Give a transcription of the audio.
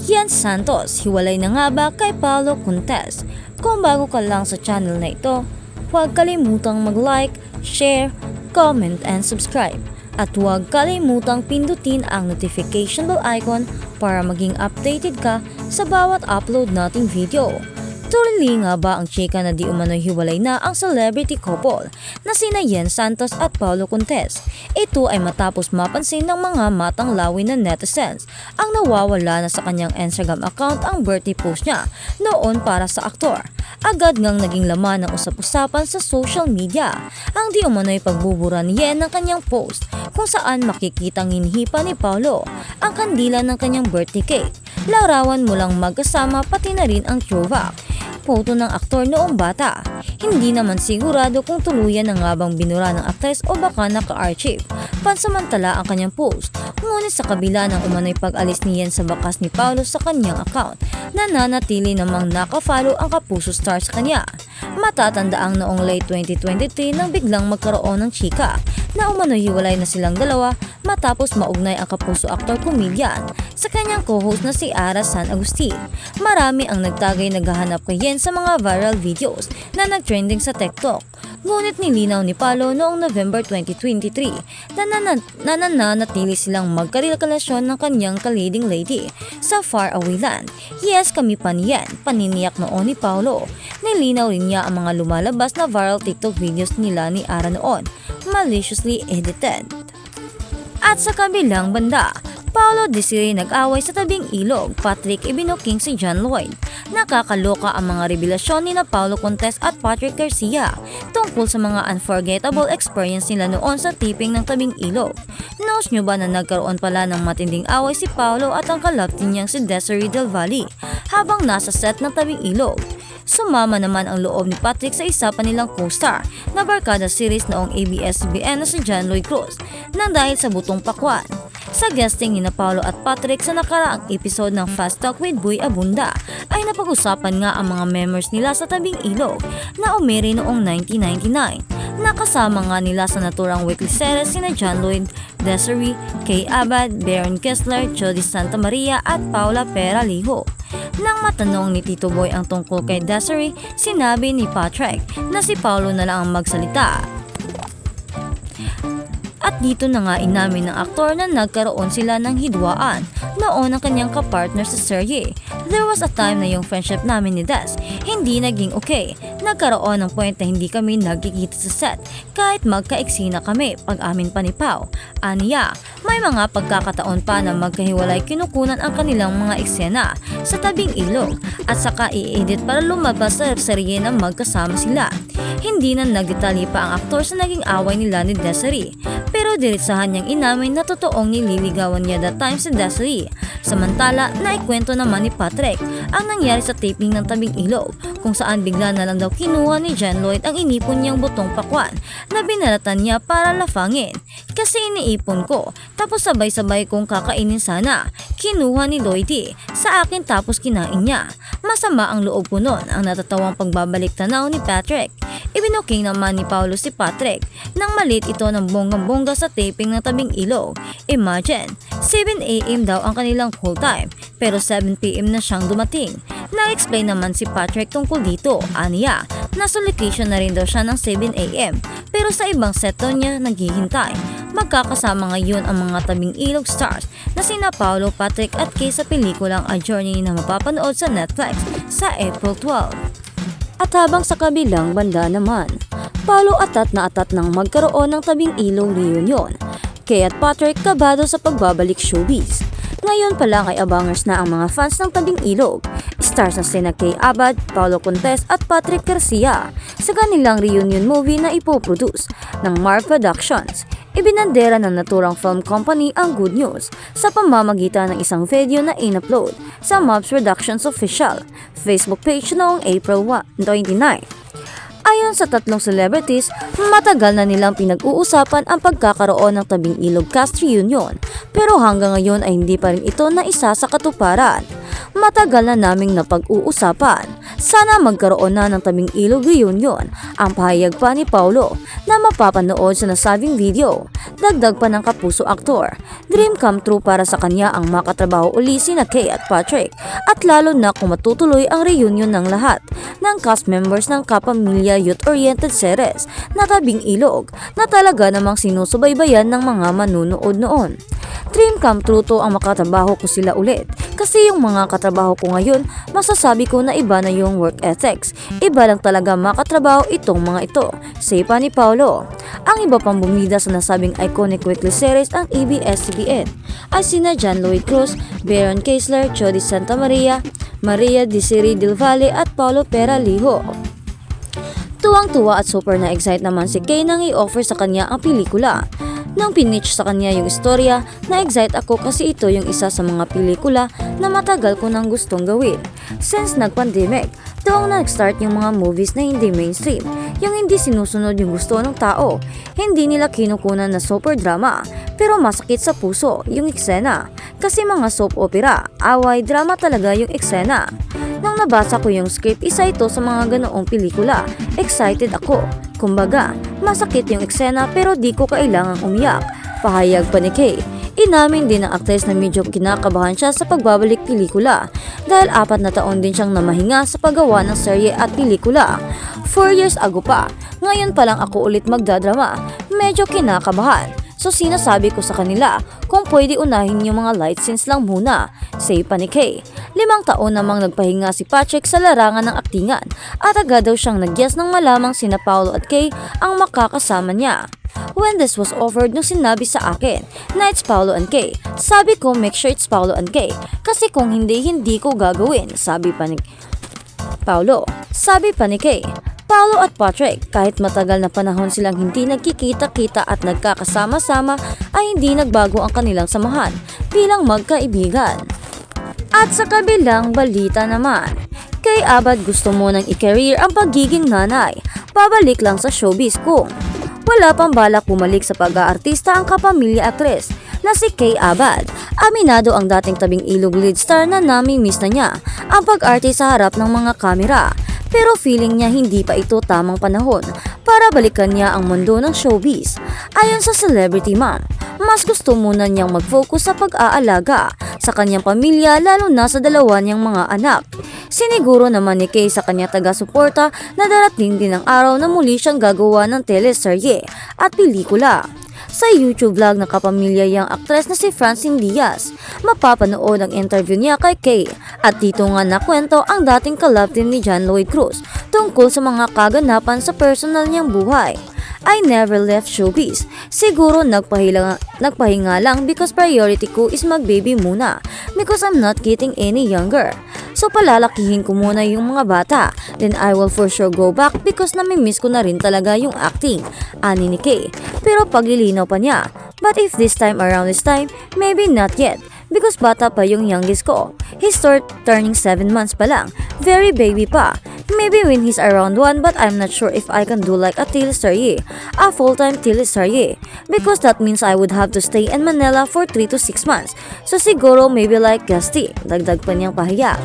Ian Santos, hiwalay na nga ba kay Paolo Contes? Kung bago ka lang sa channel na ito, huwag kalimutang mag-like, share, comment, and subscribe. At huwag kalimutang pindutin ang notification bell icon para maging updated ka sa bawat upload nating video. Tuloy nga ba ang chika na di umano'y hiwalay na ang celebrity couple na sina Ian Santos at Paolo Contes? Ito ay matapos mapansin ng mga matang lawin na netizens ang nawawala na sa kanyang Instagram account ang birthday post niya noon para sa aktor. Agad ngang naging laman ng usap-usapan sa social media ang di umano'y pagbubura ni Ian ng kanyang post kung saan makikitang hinhipa ni Paolo ang kandila ng kanyang birthday cake. Larawan mo lang magkasama pati na rin ang throwback photo ng aktor noong bata. Hindi naman sigurado kung tuluyan na nga bang binura ng aktres o baka naka-archive pansamantala ang kanyang post. Ngunit sa kabila ng umano'y pag-alis ni Ian sa bakas ni Paolo sa kanyang account, nananatili namang nakafollow ang Kapuso star sa kanya. Matatandaang noong late 2023 nang biglang magkaroon ng chika na umano'y hiwalay na silang dalawa matapos maugnay ang Kapuso actor comedian sa kanyang co-host na si Ara San Agustin. Marami ang nagtagay naghahanap kay Ian sa mga viral videos na nagtrending sa TikTok. Ngunit nilinaw ni Paolo noong November 2023 na nananatili silang magkarelasyon ng kanyang ka-leading lady sa faraway land. Yes, kami pa niyan, paniniyak noon ni Paolo. Nilinaw rin niya ang mga lumalabas na viral TikTok videos nila ni Ara noon, maliciously edited. At sa kabilang banda, Paolo Desiree nag-away sa tabing ilog, Patrick ibinuking si John Lloyd. Nakakaloka ang mga revelasyon ni na Paolo Contes at Patrick Garcia tungkol sa mga unforgettable experience nila noon sa taping ng tabing ilog. Knows nyo ba na nagkaroon pala ng matinding away si Paolo at ang kalaptin niyang si Desiree Del Valle habang nasa set ng tabing ilog? Sumama naman ang loob ni Patrick sa isa pa nilang co-star na barkada series noong ABS-CBN na si John Lloyd Cruz nang dahil sa butong pakwan. Sa guesting ni na Paolo at Patrick sa nakaraang episode ng Fast Talk with Boy Abunda ay napag-usapan nga ang mga memories nila sa tabing ilog na umiri noong 1999. Nakasama nga nila sa naturang weekly series sina John Lloyd, Desiree, Kay Abad, Baron Kessler, Jody Santa Maria at Paula Peralijo. Nang matanong ni Tito Boy ang tungkol kay Desiree, sinabi ni Patrick na si Paolo na lang ang magsalita. At dito na nga inamin ng aktor na nagkaroon sila ng hidwaan noon ang kanyang kapartner sa serye. There was a time na yung friendship namin ni Des hindi naging okay. Nagkaroon ng point na hindi kami nagkikita sa set kahit magkaiksi na kami pag-amin pa ni Pao. Aniya, may mga pagkakataon pa na magkahiwalay kinukunan ang kanilang mga eksena sa tabing ilog at saka i-edit para lumabas sa serye na magkasama sila. Hindi na nagdetalye pa ang aktor sa naging away nila ni Desiree. Pero diretsahan niyang inamin na totoong nililigawan niya that time si Desiree. Samantala, naikwento naman ni Patrick ang nangyari sa taping ng tabing ilog kung saan bigla na lang daw kinuha ni John Lloyd ang inipon niyang butong pakwan na binalatan niya para lafangin. Kasi iniipon ko, tapos sabay-sabay kong kakainin sana. Kinuha ni Lloyd sa akin tapos kinain niya. Masama ang loob ko noon ang natatawang pagbabalik tanaw ni Patrick. Ibinuking naman ni Paolo si Patrick nang malit ito ng bonggang-bongga sa taping ng tabing ilog. Imagine, 7 AM daw ang kanilang call time pero 7 PM na siyang dumating. Na-explain naman si Patrick tungkol dito. Aniya, nasa location na rin daw siya ng 7 AM pero sa ibang set daw niya naghihintay. Magkakasama ngayon ang mga tabing ilog stars na sina Paolo, Patrick at Kay sa pelikulang A Journey na mapapanood sa Netflix sa April 12. At habang sa kabilang banda naman, Paolo atat na atat nang magkaroon ng tabing ilog reunion. Kay at Patrick kabado sa pagbabalik showbiz. Ngayon pa lang ay abangers na ang mga fans ng tabing ilog. Stars na sina Kay Abad, Paolo Contes at Patrick Garcia sa kanilang reunion movie na ipoproduce ng Marv Productions. Ibinandera ng naturang film company ang good news sa pamamagitan ng isang video na in-upload sa Mavs Productions official Facebook page noong April 29. Ayon sa tatlong celebrities, matagal na nilang pinag-uusapan ang pagkakaroon ng tabing ilog cast reunion pero hanggang ngayon ay hindi pa rin ito na isa sa katuparan. Matagal na naming napag-uusapan. Sana magkaroon na ng tabing ilog reunion ang pahayag pa ni Paulo na mapapanood sa nasabing video. Dagdag pa ng kapuso aktor, dream come true para sa kanya ang makatrabaho uli sina Kay at Patrick at lalo na kung matutuloy ang reunion ng lahat ng cast members ng Kapamilya youth-oriented series na Tabing Ilog na talaga namang sinusubaybayan ng mga manunood noon. Dream come true to ang makatrabaho ko sila ulit kasi yung mga katrabaho ko ngayon masasabi ko na iba na yung work ethics. Iba lang talaga makatrabaho itong mga ito, say pa ni Paulo. Ang iba pang bumida sa nasabing iconic weekly series ang ABS-CBN ay sina John Lloyd Cruz, Baron Keisler, Jody Santa Maria, Maria Desiree Del Valle at Paulo Peralijo. Tuwang-tuwa at super na-excite naman si Kay nang i-offer sa kanya ang pelikula. Nang pinitch sa kanya yung istorya, na-excite ako kasi ito yung isa sa mga pelikula na matagal ko nang gustong gawin. Since nag-pandemic, doon nag-start yung mga movies na hindi mainstream, yung hindi sinusunod yung gusto ng tao. Hindi nila kinukunan na super drama, pero masakit sa puso yung eksena. Kasi mga soap opera, away, drama talaga yung eksena. Nang nabasa ko yung script, isa ito sa mga ganoong pelikula. Excited ako. Kumbaga, masakit yung eksena pero di ko kailangang umiyak. Pahayag pa ni Kay. Inamin din ng aktres na medyo kinakabahan siya sa pagbabalik pelikula dahil 4 na taon din siyang namahinga sa paggawa ng serye at pelikula. 4 years ago pa, ngayon pa lang ako ulit magdadrama. Medyo kinakabahan. So sinasabi ko sa kanila kung pwede unahin yung mga light scenes lang muna, say pa ni Kay. 5 taon namang nagpahinga si Patrick sa larangan ng aktingan at agad daw siyang nagyas nang malamang sina Paulo at Kay ang makakasama niya. When this was offered nung sinabi sa akin na it's Paulo and Kay, sabi ko make sure it's Paulo and Kay kasi kung hindi ko gagawin, sabi pa ni Paulo. Sabi pa ni Kay, Paulo at Patrick, kahit matagal na panahon silang hindi nagkikita-kita at nagkakasama-sama ay hindi nagbago ang kanilang samahan bilang magkaibigan. At sa kabilang balita naman, kay Abad gusto mo nang i-career ang pagiging nanay, pabalik lang sa showbiz kung wala pang balak bumalik sa pag-aartista ang kapamilya actress na si Kay Abad. Aminado ang dating Tabing Ilog lead star na nami-miss na niya ang pag-arte sa harap ng mga kamera. Pero feeling niya hindi pa ito tamang panahon para balikan niya ang mundo ng showbiz. Ayon sa Celebrity Mom, mas gusto muna niyang mag-focus sa pag-aalaga sa kanyang pamilya lalo na sa 2 niyang mga anak. Siniguro naman ni Kay sa kanya taga-suporta na darating din ang araw na muli siyang gagawa ng teleserye at pelikula. Sa YouTube vlog ng kapamilya yang aktres na si Francine Diaz, mapapanood ang interview niya kay Kay at dito nga nakwento ang dating kalab din ni John Lloyd Cruz tungkol sa mga kaganapan sa personal niyang buhay. I never left showbiz. Siguro nagpahinga lang because priority ko is mag-baby muna because I'm not getting any younger. So palalakihin ko muna yung mga bata. Then I will for sure go back because namimiss ko na rin talaga yung acting. Ani ni Kay. Pero paglilinaw pa niya. But if this time around this time, maybe not yet. Because bata pa yung youngest ko. He's turning 7 months pa lang. Very baby pa. Maybe when he's around 1 but I'm not sure if I can do like a teleserye. A full-time teleserye. Because that means I would have to stay in Manila for 3 to 6 months. So siguro maybe like Gasti. Dagdag pa niyang pahayag.